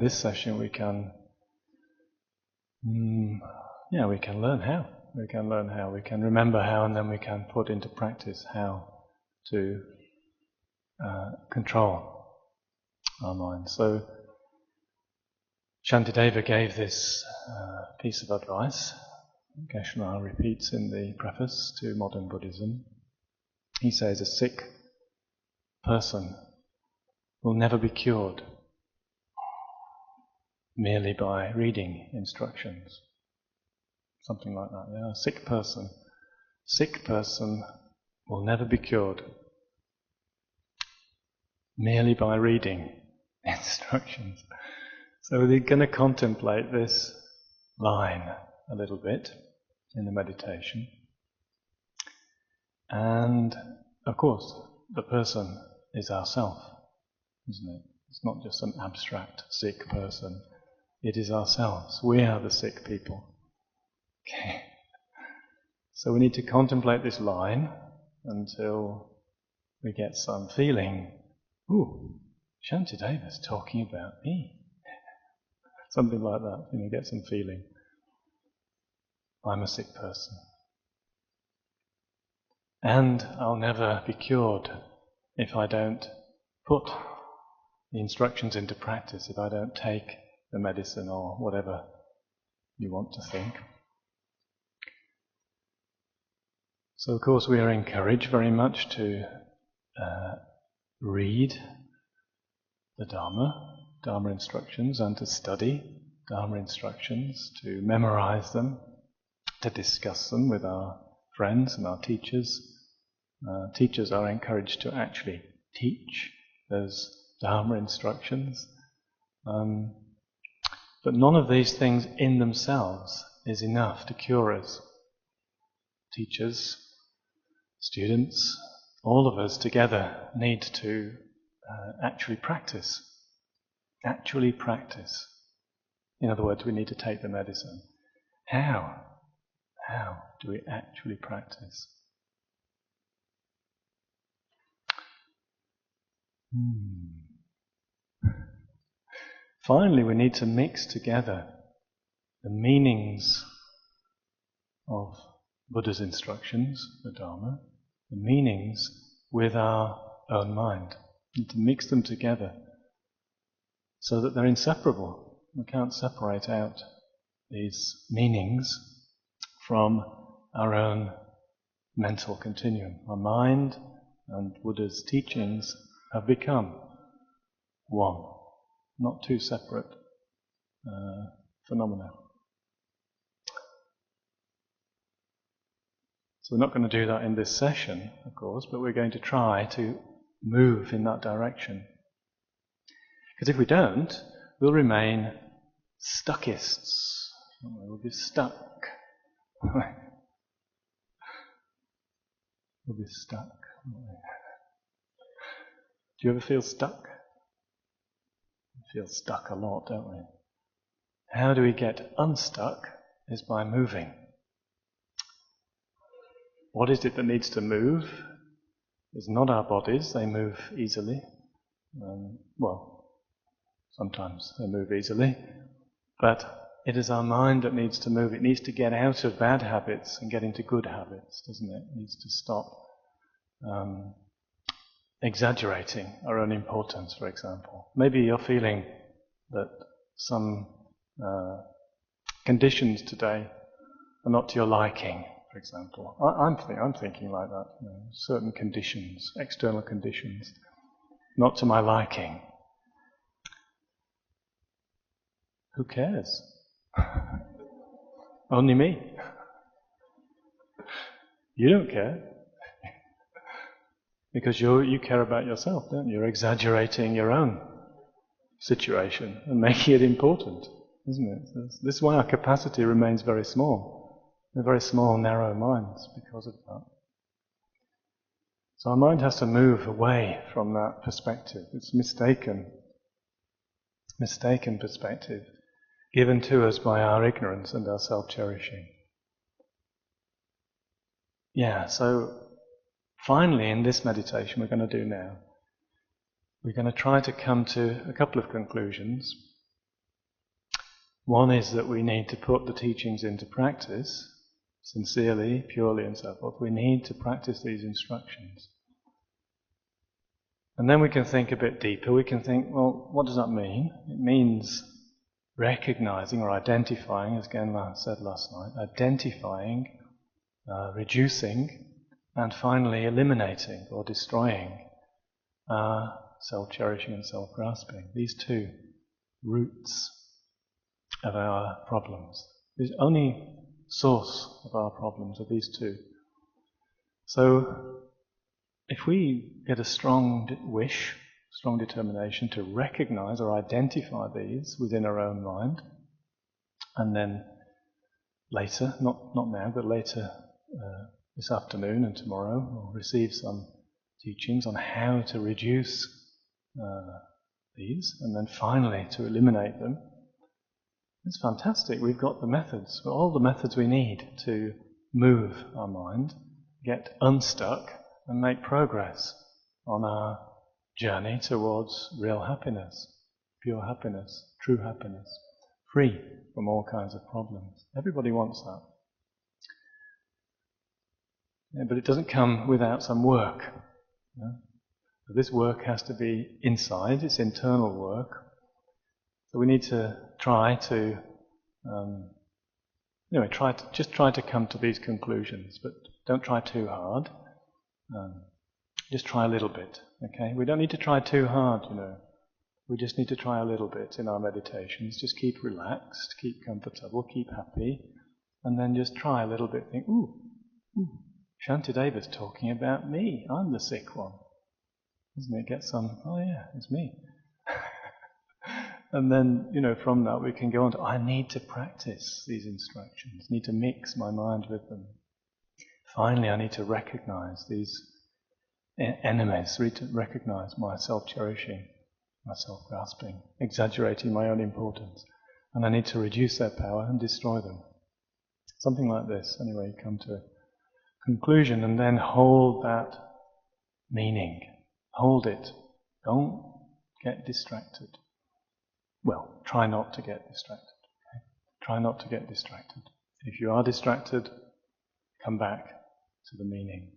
this session we can we can learn how. We can learn how. We can remember how, and then we can put into practice how to control our mind. So Shantideva gave this piece of advice. Geshe-la repeats in the preface to Modern Buddhism. He says a sick person will never be cured merely by reading instructions. Something like that. Yeah? A sick person will never be cured merely by reading instructions. So we're going to contemplate this line a little bit in the meditation. And of course, the person is ourself, isn't it? It's not just an abstract sick person. It is ourselves. We are the sick people. Okay. So we need to contemplate this line until we get some feeling. Ooh, Shantideva's talking about me. Something like that. Get some feeling. I'm a sick person. And I'll never be cured if I don't put the instructions into practice, if I don't take the medicine or whatever you want to think. So of course we are encouraged very much to read the Dharma instructions, and to study Dharma instructions, to memorize them, to discuss them with our friends and our teachers. Teachers are encouraged to actually teach those Dharma instructions. But none of these things in themselves is enough to cure us. Teachers, students, all of us together need to actually practice. Actually practice. In other words, we need to take the medicine. How? How do we actually practice? Finally, we need to mix together the meanings of Buddha's instructions, the Dharma, the meanings with our own mind. We need to mix them together so that they're inseparable. We can't separate out these meanings from our own mental continuum. Our mind and Buddha's teachings have become one, not two separate phenomena. So we're not going to do that in this session, of course, but we're going to try to move in that direction. Because if we don't, we'll remain stuckists. We'll be stuck. We'll be stuck. Do you ever feel stuck? We feel stuck a lot, don't we? How do we get unstuck? Is by moving. What is it that needs to move? It's not our bodies, they move easily. Sometimes they move easily. But it is our mind that needs to move. It needs to get out of bad habits and get into good habits, doesn't it? It needs to stop exaggerating our own importance, for example. Maybe you're feeling that some conditions today are not to your liking, for example. I'm thinking like that. Certain conditions, external conditions, not to my liking. Who cares? Only me. You don't care. Because you care about yourself, don't you? You're exaggerating your own situation and making it important, isn't it? This is why our capacity remains very small. We're very small, narrow minds because of that. So our mind has to move away from that perspective. It's mistaken perspective given to us by our ignorance and our self-cherishing. So finally in this meditation we're going to do now, we're going to try to come to a couple of conclusions One is that we need to put the teachings into practice, sincerely, purely and so forth. We need to practice these instructions. And then we can think a bit deeper. We can think, well, what does that mean? It means recognizing or identifying, as Gen-la said last night, identifying, reducing, and finally eliminating or destroying self-cherishing and self-grasping. These two roots of our problems. The only source of our problems are these two. So, if we get a strong wish, strong determination to recognize or identify these within our own mind, and then later, not now, but later this afternoon and tomorrow, we'll receive some teachings on how to reduce these, and then finally to eliminate them. It's fantastic. We've got the methods, all the methods we need to move our mind, get unstuck, and make progress on our journey towards real happiness, pure happiness, true happiness, free from all kinds of problems. Everybody wants that. Yeah, but it doesn't come without some work. Yeah? So this work has to be inside, it's internal work. So we need to try to try to come to these conclusions, but don't try too hard. Just try a little bit, okay? We don't need to try too hard, We just need to try a little bit in our meditations. Just keep relaxed, keep comfortable, keep happy, and then just try a little bit. Think, ooh, Shantideva's talking about me. I'm the sick one. Doesn't it get some, oh yeah, it's me. And then, from that we can go on to, I need to practice these instructions, need to mix my mind with them. Finally, I need to recognize these enemies, recognize my self-cherishing, my self-grasping, exaggerating my own importance. And I need to reduce their power and destroy them. Something like this. Anyway, you come to a conclusion and then hold that meaning. Hold it. Don't get distracted. Well, try not to get distracted. Okay? Try not to get distracted. If you are distracted, come back to the meaning.